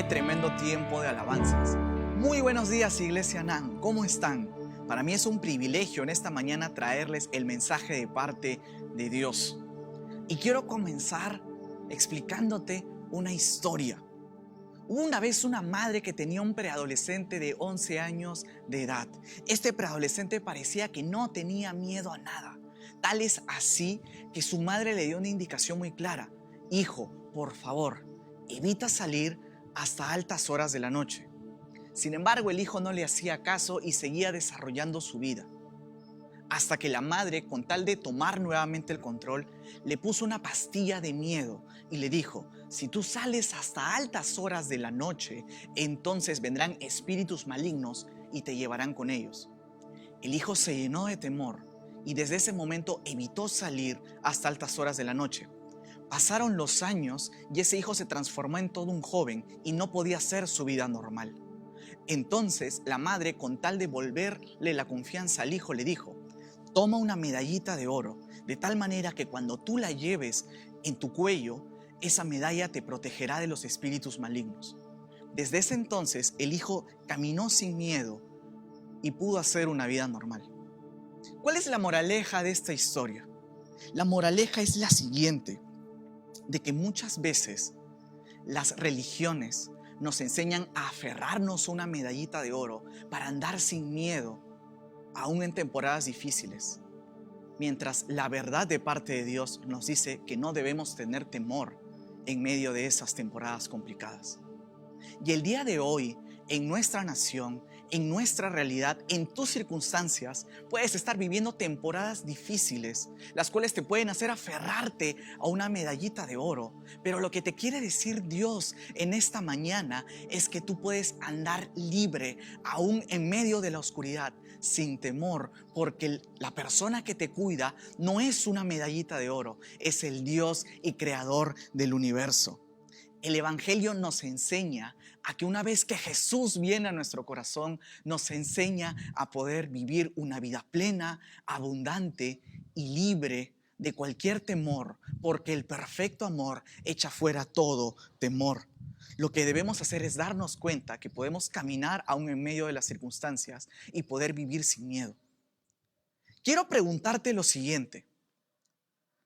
Qué tremendo tiempo de alabanzas. Muy buenos días, Iglesia NAN. ¿Cómo están? Para mí es un privilegio en esta mañana traerles el mensaje de parte de Dios. Y quiero comenzar explicándote una historia. Hubo una vez una madre que tenía un preadolescente de 11 años de edad. Este preadolescente parecía que no tenía miedo a nada. Tal es así que su madre le dio una indicación muy clara. Hijo, por favor, evita salir hasta altas horas de la noche. Sin embargo, el hijo no le hacía caso y seguía desarrollando su vida. Hasta que la madre, con tal de tomar nuevamente el control, le puso una pastilla de miedo y le dijo: si tú sales hasta altas horas de la noche, entonces vendrán espíritus malignos y te llevarán con ellos. El hijo se llenó de temor y desde ese momento evitó salir hasta altas horas de la noche. Pasaron los años y ese hijo se transformó en todo un joven y no podía hacer su vida normal. Entonces la madre, con tal de devolverle la confianza al hijo, le dijo: toma una medallita de oro, de tal manera que cuando tú la lleves en tu cuello, esa medalla te protegerá de los espíritus malignos. Desde ese entonces el hijo caminó sin miedo y pudo hacer una vida normal. ¿Cuál es la moraleja de esta historia? La moraleja es la siguiente: de que muchas veces las religiones nos enseñan a aferrarnos a una medallita de oro para andar sin miedo, aún en temporadas difíciles, mientras la verdad de parte de Dios nos dice que no debemos tener temor en medio de esas temporadas complicadas. Y el día de hoy, en nuestra nación, en nuestra realidad, en tus circunstancias, puedes estar viviendo temporadas difíciles, las cuales te pueden hacer aferrarte a una medallita de oro. Pero lo que te quiere decir Dios en esta mañana es que tú puedes andar libre, aún en medio de la oscuridad, sin temor, porque la persona que te cuida no es una medallita de oro, es el Dios y creador del universo. El Evangelio nos enseña a que una vez que Jesús viene a nuestro corazón, nos enseña a poder vivir una vida plena, abundante y libre de cualquier temor, porque el perfecto amor echa fuera todo temor. Lo que debemos hacer es darnos cuenta que podemos caminar aún en medio de las circunstancias y poder vivir sin miedo. Quiero preguntarte lo siguiente: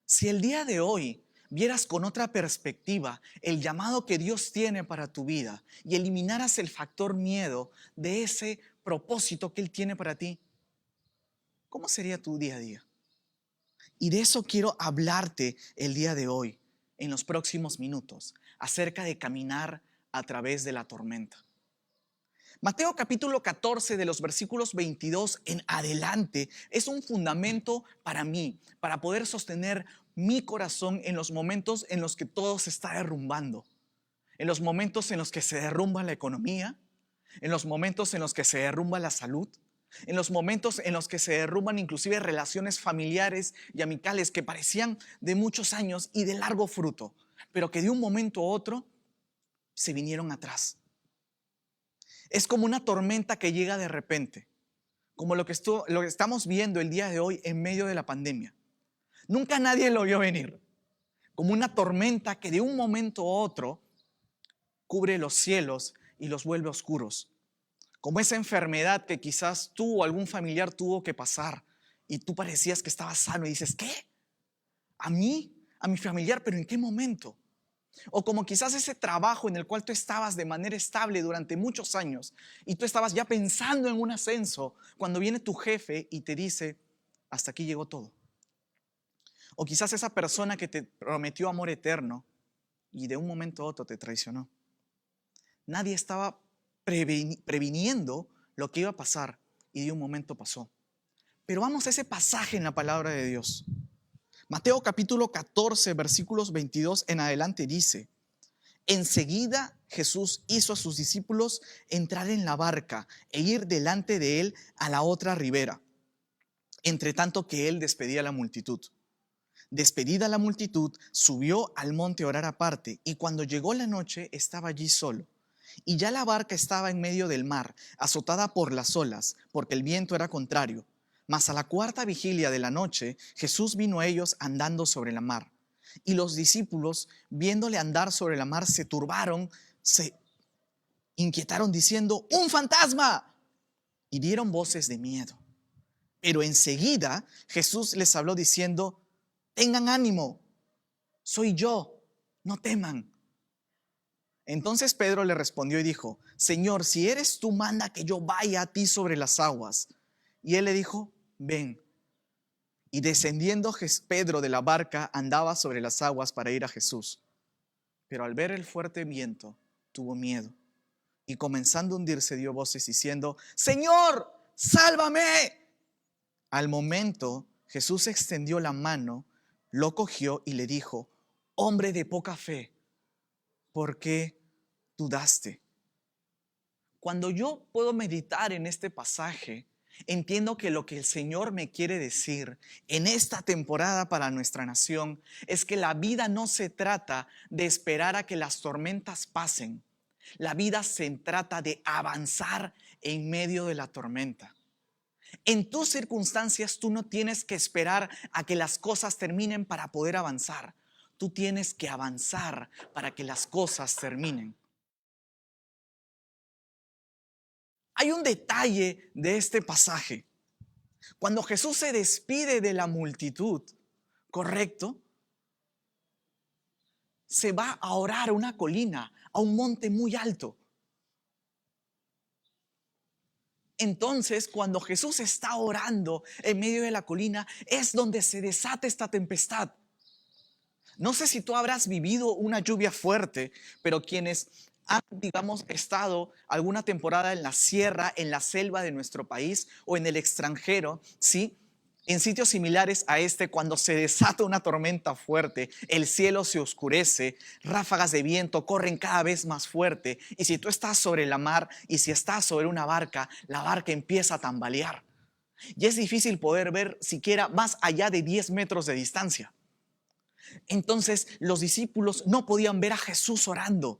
si el día de hoy vieras con otra perspectiva el llamado que Dios tiene para tu vida y eliminaras el factor miedo de ese propósito que Él tiene para ti, ¿cómo sería tu día a día? Y de eso quiero hablarte el día de hoy, en los próximos minutos, acerca de caminar a través de la tormenta. Mateo capítulo 14, de los versículos 22 en adelante, es un fundamento para mí, para poder sostener mi corazón en los momentos en los que todo se está derrumbando, en los momentos en los que se derrumba la economía, en los momentos en los que se derrumba la salud, en los momentos en los que se derrumban inclusive relaciones familiares y amicales que parecían de muchos años y de largo fruto, pero que de un momento a otro se vinieron atrás. Es como una tormenta que llega de repente, como lo que estamos viendo el día de hoy en medio de la pandemia. Nunca nadie lo vio venir, como una tormenta que de un momento a otro cubre los cielos y los vuelve oscuros. Como esa enfermedad que quizás tú o algún familiar tuvo que pasar y tú parecías que estabas sano y dices: ¿qué? ¿A mí? ¿A mi familiar? ¿Pero en qué momento? O como quizás ese trabajo en el cual tú estabas de manera estable durante muchos años y tú estabas ya pensando en un ascenso cuando viene tu jefe y te dice: hasta aquí llegó todo. O quizás esa persona que te prometió amor eterno y de un momento a otro te traicionó. Nadie estaba previniendo lo que iba a pasar y de un momento pasó. Pero vamos a ese pasaje en la palabra de Dios. Mateo capítulo 14, versículos 22 en adelante dice: enseguida Jesús hizo a sus discípulos entrar en la barca e ir delante de él a la otra ribera, entre tanto que él despedía a la multitud. Despedida la multitud, subió al monte a orar aparte, y cuando llegó la noche estaba allí solo. Y ya la barca estaba en medio del mar, azotada por las olas, porque el viento era contrario. Mas a la cuarta vigilia de la noche, Jesús vino a ellos andando sobre la mar. Y los discípulos, viéndole andar sobre la mar, se turbaron inquietaron diciendo: ¡un fantasma! Y dieron voces de miedo. Pero enseguida Jesús les habló diciendo: tengan ánimo, soy yo, no teman. Entonces Pedro le respondió y dijo: Señor, si eres tú, manda que yo vaya a ti sobre las aguas. Y él le dijo: ven. Y descendiendo Pedro de la barca, andaba sobre las aguas para ir a Jesús. Pero al ver el fuerte viento, tuvo miedo. Y comenzando a hundirse, dio voces diciendo: Señor, sálvame. Al momento, Jesús extendió la mano, lo cogió y le dijo: hombre de poca fe, ¿por qué dudaste? Cuando yo puedo meditar en este pasaje, entiendo que lo que el Señor me quiere decir en esta temporada para nuestra nación es que la vida no se trata de esperar a que las tormentas pasen. La vida se trata de avanzar en medio de la tormenta. En tus circunstancias tú no tienes que esperar a que las cosas terminen para poder avanzar. Tú tienes que avanzar para que las cosas terminen. Hay un detalle de este pasaje. Cuando Jesús se despide de la multitud, ¿correcto? Se va a orar a una colina, a un monte muy alto. Entonces, cuando Jesús está orando en medio de la colina, es donde se desata esta tempestad. No sé si tú habrás vivido una lluvia fuerte, pero quienes han, digamos, estado alguna temporada en la sierra, en la selva de nuestro país o en el extranjero, ¿sí? En sitios similares a este, cuando se desata una tormenta fuerte, el cielo se oscurece, ráfagas de viento corren cada vez más fuerte, y si tú estás sobre la mar y si estás sobre una barca, la barca empieza a tambalear. Y es difícil poder ver siquiera más allá de 10 metros de distancia. Entonces los discípulos no podían ver a Jesús orando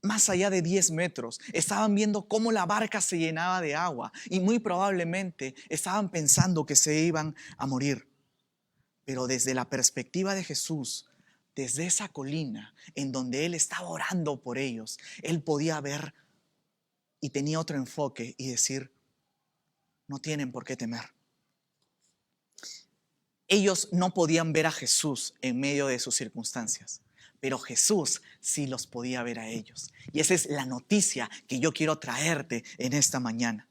más allá de 10 metros. Estaban viendo cómo la barca se llenaba de agua y muy probablemente estaban pensando que se iban a morir. Pero desde la perspectiva de Jesús, desde esa colina en donde Él estaba orando por ellos, Él podía ver y tenía otro enfoque y decir: no tienen por qué temer. Ellos no podían ver a Jesús en medio de sus circunstancias, pero Jesús sí los podía ver a ellos. Y esa es la noticia que yo quiero traerte en esta mañana.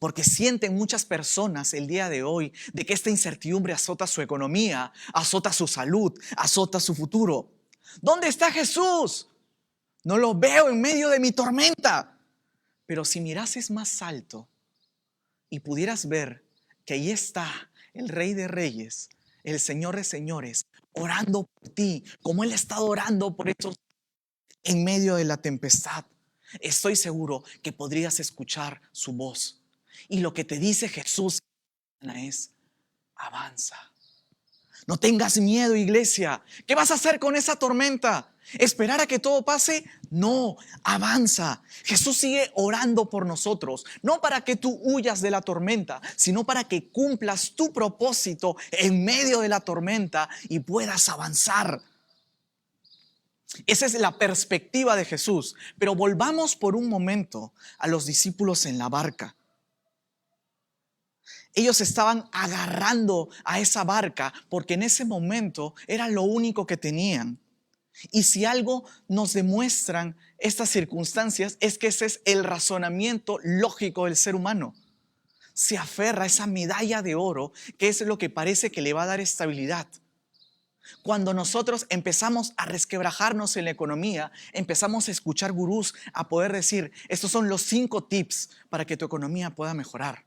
Porque sienten muchas personas el día de hoy de que esta incertidumbre azota su economía, azota su salud, azota su futuro. ¿Dónde está Jesús? No lo veo en medio de mi tormenta. Pero si mirases más alto y pudieras ver que ahí está el Rey de Reyes, el Señor de Señores, orando por ti, como Él ha estado orando por estos en medio de la tempestad, estoy seguro que podrías escuchar su voz. Y lo que te dice Jesús es: avanza. No tengas miedo, iglesia. ¿Qué vas a hacer con esa tormenta? ¿Esperar a que todo pase? No, avanza. Jesús sigue orando por nosotros, no para que tú huyas de la tormenta, sino para que cumplas tu propósito en medio de la tormenta y puedas avanzar. Esa es la perspectiva de Jesús. Pero volvamos por un momento a los discípulos en la barca. Ellos estaban agarrando a esa barca porque en ese momento era lo único que tenían. Y si algo nos demuestran estas circunstancias es que ese es el razonamiento lógico del ser humano. Se aferra a esa medalla de oro que es lo que parece que le va a dar estabilidad. Cuando nosotros empezamos a resquebrajarnos en la economía, empezamos a escuchar gurús a poder decir: estos son los 5 tips para que tu economía pueda mejorar.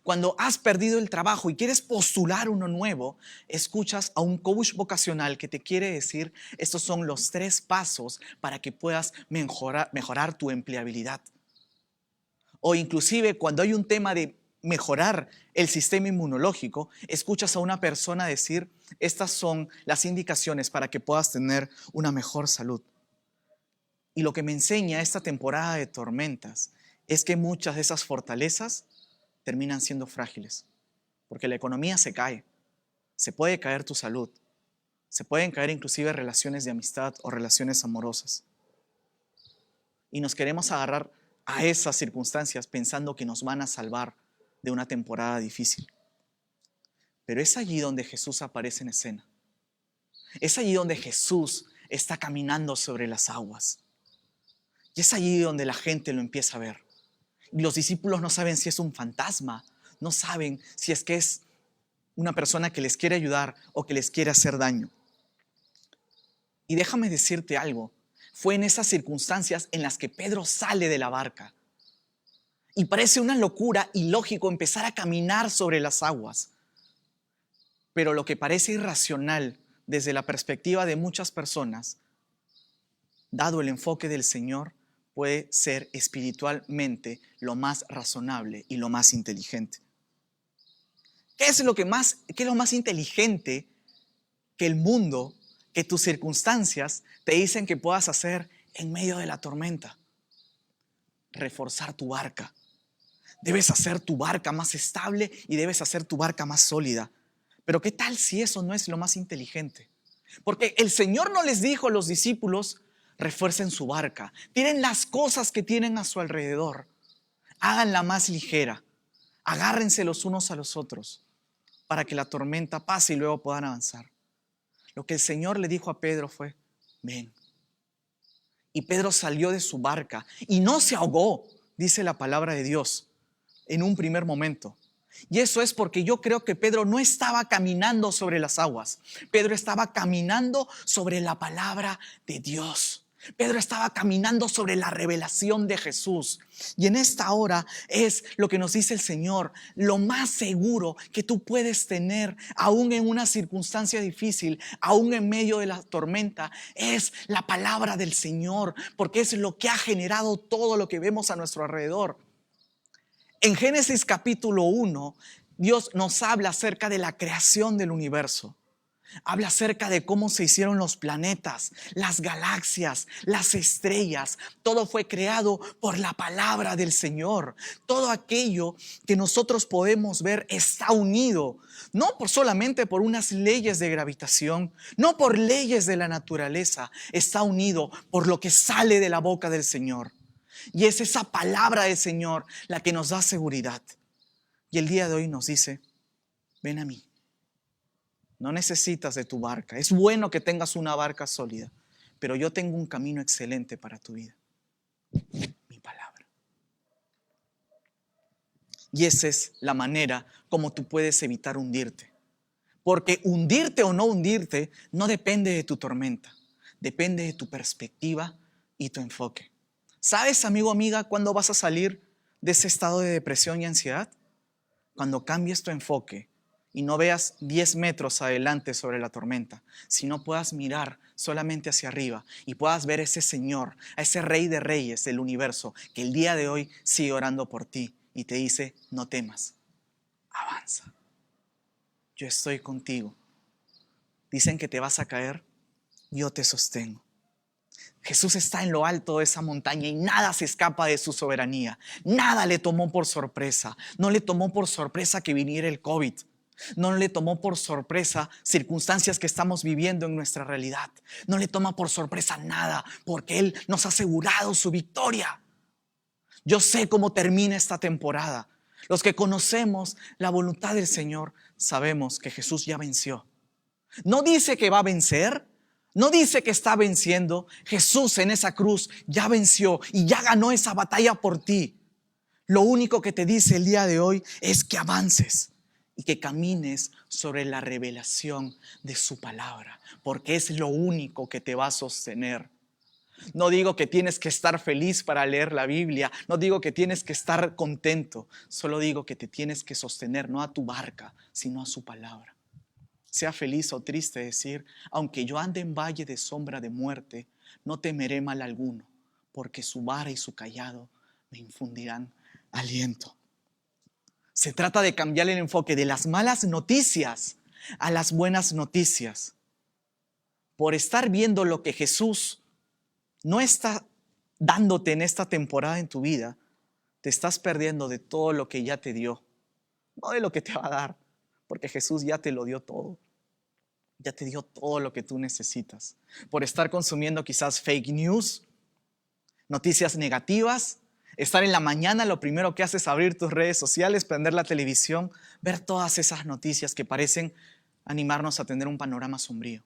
Cuando has perdido el trabajo y quieres postular uno nuevo, escuchas a un coach vocacional que te quiere decir: estos son los 3 pasos para que puedas mejorar tu empleabilidad. O inclusive cuando hay un tema de mejorar el sistema inmunológico, escuchas a una persona decir: estas son las indicaciones para que puedas tener una mejor salud. Y lo que me enseña esta temporada de tormentas es que muchas de esas fortalezas terminan siendo frágiles, porque la economía se cae, se puede caer tu salud, se pueden caer inclusive relaciones de amistad o relaciones amorosas. y nos queremos agarrar a esas circunstancias pensando que nos van a salvar de una temporada difícil. Pero es allí donde Jesús aparece en escena. Es allí donde Jesús está caminando sobre las aguas. Y es allí donde la gente lo empieza a ver. Y los discípulos no saben si es un fantasma, no saben si es que es una persona que les quiere ayudar o que les quiere hacer daño. Y déjame decirte algo, fue en esas circunstancias en las que Pedro sale de la barca. Y parece una locura y lógico empezar a caminar sobre las aguas. Pero lo que parece irracional desde la perspectiva de muchas personas, dado el enfoque del Señor, puede ser espiritualmente lo más razonable y lo más inteligente. ¿Qué es lo más inteligente que el mundo, que tus circunstancias te dicen que puedas hacer en medio de la tormenta? Reforzar tu barca. Debes hacer tu barca más estable y debes hacer tu barca más sólida. Pero ¿qué tal si eso no es lo más inteligente? Porque el Señor no les dijo a los discípulos: refuercen su barca, tienen las cosas que tienen a su alrededor, háganla más ligera, agárrense los unos a los otros para que la tormenta pase y luego puedan avanzar. Lo que el Señor le dijo a Pedro fue: ven. Y Pedro salió de su barca y no se ahogó, dice la palabra de Dios, en un primer momento. Y eso es porque yo creo que Pedro no estaba caminando sobre las aguas. Pedro estaba caminando sobre la palabra de Dios. Pedro estaba caminando sobre la revelación de Jesús. Y en esta hora es lo que nos dice el Señor: lo más seguro que tú puedes tener, aún en una circunstancia difícil, aún en medio de la tormenta, es la palabra del Señor, porque es lo que ha generado todo lo que vemos a nuestro alrededor. En Génesis capítulo 1, Dios nos habla acerca de la creación del universo. Habla acerca de cómo se hicieron los planetas, las galaxias, las estrellas. Todo fue creado por la palabra del Señor. Todo aquello que nosotros podemos ver está unido, no solamente por unas leyes de gravitación, no por leyes de la naturaleza, está unido por lo que sale de la boca del Señor. Y es esa palabra del Señor la que nos da seguridad. Y el día de hoy nos dice: ven a mí. No necesitas de tu barca. Es bueno que tengas una barca sólida, pero yo tengo un camino excelente para tu vida. Mi palabra. Y esa es la manera como tú puedes evitar hundirte. Porque hundirte o no hundirte no depende de tu tormenta. Depende de tu perspectiva y tu enfoque. ¿Sabes, amigo, amiga, cuándo vas a salir de ese estado de depresión y ansiedad? Cuando cambies tu enfoque y no veas 10 metros adelante sobre la tormenta, sino puedas mirar solamente hacia arriba y puedas ver a ese Señor, a ese Rey de Reyes del universo, que el día de hoy sigue orando por ti y te dice: no temas, avanza. Yo estoy contigo. Dicen que te vas a caer, yo te sostengo. Jesús está en lo alto de esa montaña y nada se escapa de su soberanía. Nada le tomó por sorpresa. No le tomó por sorpresa que viniera el COVID. No le tomó por sorpresa circunstancias que estamos viviendo en nuestra realidad. No le toma por sorpresa nada, porque Él nos ha asegurado su victoria. Yo sé cómo termina esta temporada. Los que conocemos la voluntad del Señor sabemos que Jesús ya venció. No dice que va a vencer. No dice que está venciendo. Jesús en esa cruz ya venció y ya ganó esa batalla por ti. Lo único que te dice el día de hoy es que avances y que camines sobre la revelación de su palabra, porque es lo único que te va a sostener. No digo que tienes que estar feliz para leer la Biblia, no digo que tienes que estar contento, solo digo que te tienes que sostener no a tu barca, sino a su palabra. Sea feliz o triste decir: aunque yo ande en valle de sombra de muerte, no temeré mal alguno, porque su vara y su cayado me infundirán aliento. Se trata de cambiar el enfoque de las malas noticias a las buenas noticias. Por estar viendo lo que Jesús no está dándote en esta temporada en tu vida, te estás perdiendo de todo lo que ya te dio, no de lo que te va a dar. Porque Jesús ya te lo dio todo. Ya te dio todo lo que tú necesitas. Por estar consumiendo quizás fake news, noticias negativas, estar en la mañana, lo primero que haces es abrir tus redes sociales, prender la televisión, ver todas esas noticias que parecen animarnos a tener un panorama sombrío.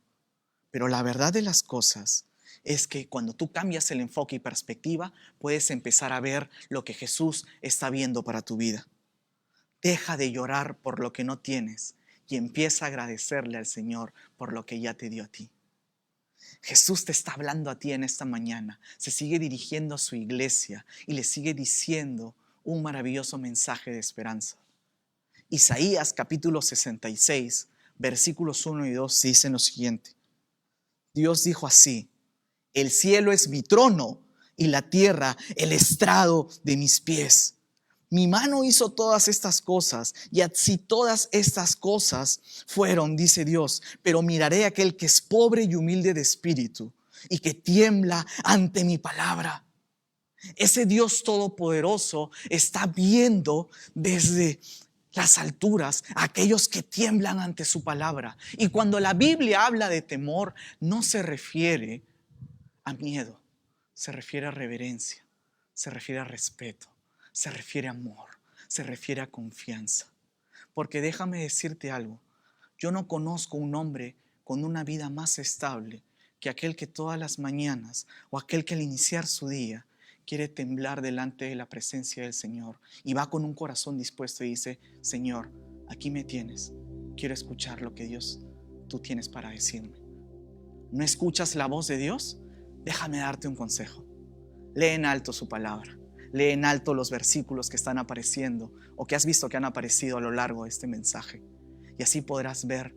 Pero la verdad de las cosas es que cuando tú cambias el enfoque y perspectiva, puedes empezar a ver lo que Jesús está viendo para tu vida. Deja de llorar por lo que no tienes y empieza a agradecerle al Señor por lo que ya te dio a ti. Jesús te está hablando a ti en esta mañana, se sigue dirigiendo a su iglesia y le sigue diciendo un maravilloso mensaje de esperanza. Isaías capítulo 66, versículos 1 y 2 dicen lo siguiente. Dios dijo así: el cielo es mi trono y la tierra el estrado de mis pies. Mi mano hizo todas estas cosas, y así todas estas cosas fueron, dice Dios, pero miraré a aquel que es pobre y humilde de espíritu y que tiembla ante mi palabra. Ese Dios todopoderoso está viendo desde las alturas a aquellos que tiemblan ante su palabra. Y cuando la Biblia habla de temor, no se refiere a miedo, se refiere a reverencia, se refiere a respeto, se refiere a amor, se refiere a confianza. Porque déjame decirte algo, yo no conozco un hombre con una vida más estable que aquel que todas las mañanas o aquel que al iniciar su día quiere temblar delante de la presencia del Señor y va con un corazón dispuesto y dice: Señor, aquí me tienes, quiero escuchar lo que Dios tú tienes para decirme. ¿No escuchas la voz de Dios? Déjame darte un consejo. Lee en alto su palabra. Lee en alto los versículos que están apareciendo o que has visto que han aparecido a lo largo de este mensaje. Y así podrás ver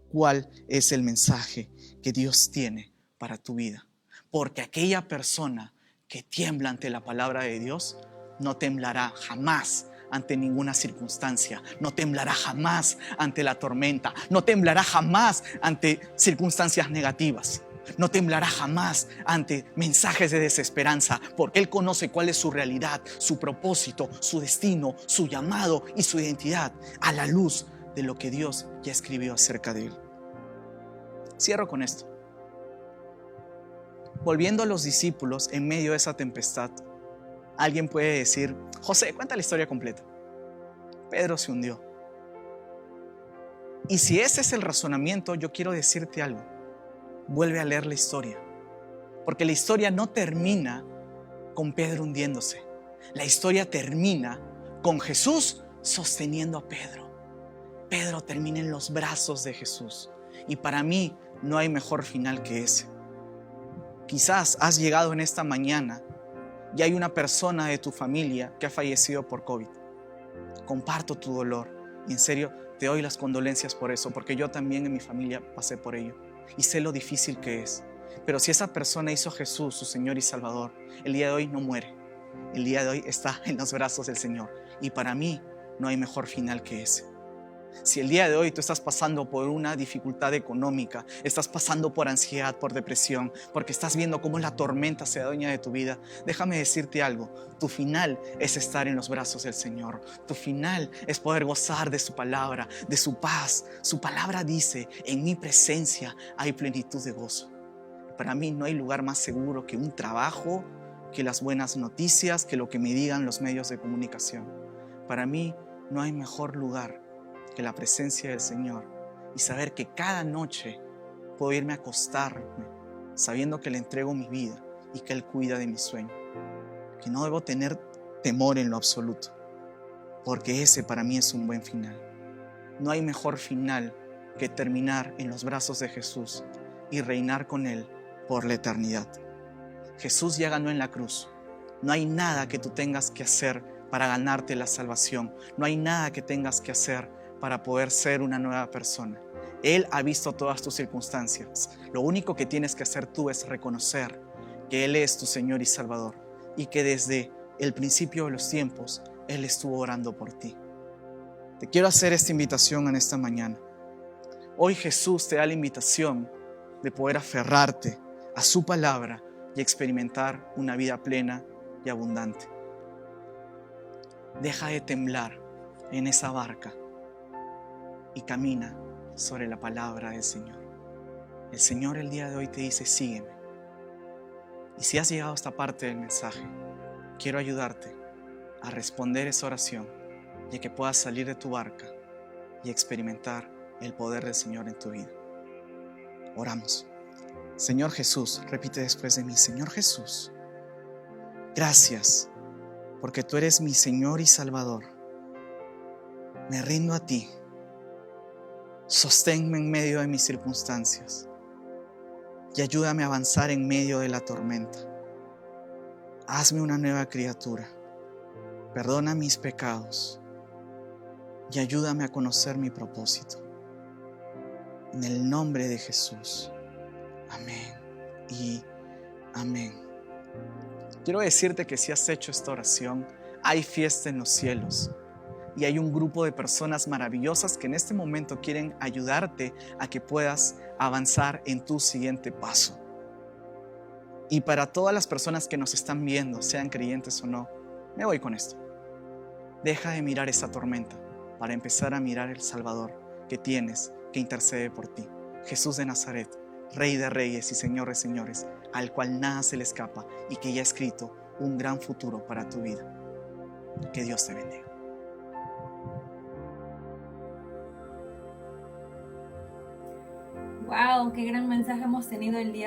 cuál es el mensaje que Dios tiene para tu vida. Porque aquella persona que tiembla ante la palabra de Dios no temblará jamás ante ninguna circunstancia, no temblará jamás ante la tormenta, no temblará jamás ante circunstancias negativas. No temblará jamás ante mensajes de desesperanza, porque Él conoce cuál es su realidad, su propósito, su destino, su llamado y su identidad a la luz de lo que Dios ya escribió acerca de Él. Cierro con esto. Volviendo a los discípulos en medio de esa tempestad, alguien puede decir: José, cuenta la historia completa. Pedro se hundió. Y si ese es el razonamiento, yo quiero decirte algo. Vuelve a leer la historia, porque la historia no termina con Pedro hundiéndose. La historia termina con Jesús sosteniendo a Pedro. Pedro termina en los brazos de Jesús. Y para mí no hay mejor final que ese. Quizás has llegado en esta mañana y hay una persona de tu familia que ha fallecido por COVID. Comparto tu dolor y en serio te doy las condolencias por eso, porque yo también en mi familia pasé por ello. Y sé lo difícil que es. Pero si esa persona hizo a Jesús su Señor y Salvador, el día de hoy no muere. El día de hoy está en los brazos del Señor. Y para mí no hay mejor final que ese. Si el día de hoy tú estás pasando por una dificultad económica, estás pasando por ansiedad, por depresión, porque estás viendo cómo la tormenta se adueña de tu vida, déjame decirte algo. Tu final es estar en los brazos del Señor. Tu final es poder gozar de su palabra, de su paz. Su palabra dice: en mi presencia hay plenitud de gozo. Para mí no hay lugar más seguro que un trabajo, que las buenas noticias, que lo que me digan los medios de comunicación. Para mí no hay mejor lugar que la presencia del Señor y saber que cada noche puedo irme a acostarme sabiendo que le entrego mi vida y que Él cuida de mi sueño, que no debo tener temor en lo absoluto, porque ese para mí es un buen final. No hay mejor final que terminar en los brazos de Jesús y reinar con Él por la eternidad. Jesús ya ganó en la cruz. No hay nada que tú tengas que hacer para ganarte la salvación. No hay nada que tengas que hacer para poder ser una nueva persona. Él ha visto todas tus circunstancias. Lo único que tienes que hacer tú es reconocer que Él es tu Señor y Salvador y que desde el principio de los tiempos Él estuvo orando por ti. Te quiero hacer esta invitación en esta mañana. Hoy Jesús te da la invitación de poder aferrarte a su palabra y experimentar una vida plena y abundante. Deja de temblar en esa barca y camina sobre la palabra del Señor. El Señor el día de hoy te dice: sígueme. Y si has llegado a esta parte del mensaje, quiero ayudarte a responder esa oración y a que puedas salir de tu barca y experimentar el poder del Señor en tu vida. Oramos. Señor Jesús, repite después de mí: Señor Jesús, gracias porque tú eres mi Señor y Salvador. Me rindo a ti. Sosténme en medio de mis circunstancias y ayúdame a avanzar en medio de la tormenta. Hazme una nueva criatura. Perdona mis pecados y ayúdame a conocer mi propósito. En el nombre de Jesús. Amén y amén. Quiero decirte que si has hecho esta oración, hay fiesta en los cielos. Y hay un grupo de personas maravillosas que en este momento quieren ayudarte a que puedas avanzar en tu siguiente paso. Y para todas las personas que nos están viendo, sean creyentes o no, me voy con esto. Deja de mirar esa tormenta para empezar a mirar el Salvador que tienes, que intercede por ti. Jesús de Nazaret, Rey de Reyes y Señor de Señores, al cual nada se le escapa y que ya ha escrito un gran futuro para tu vida. Que Dios te bendiga. Wow, qué gran mensaje hemos tenido el día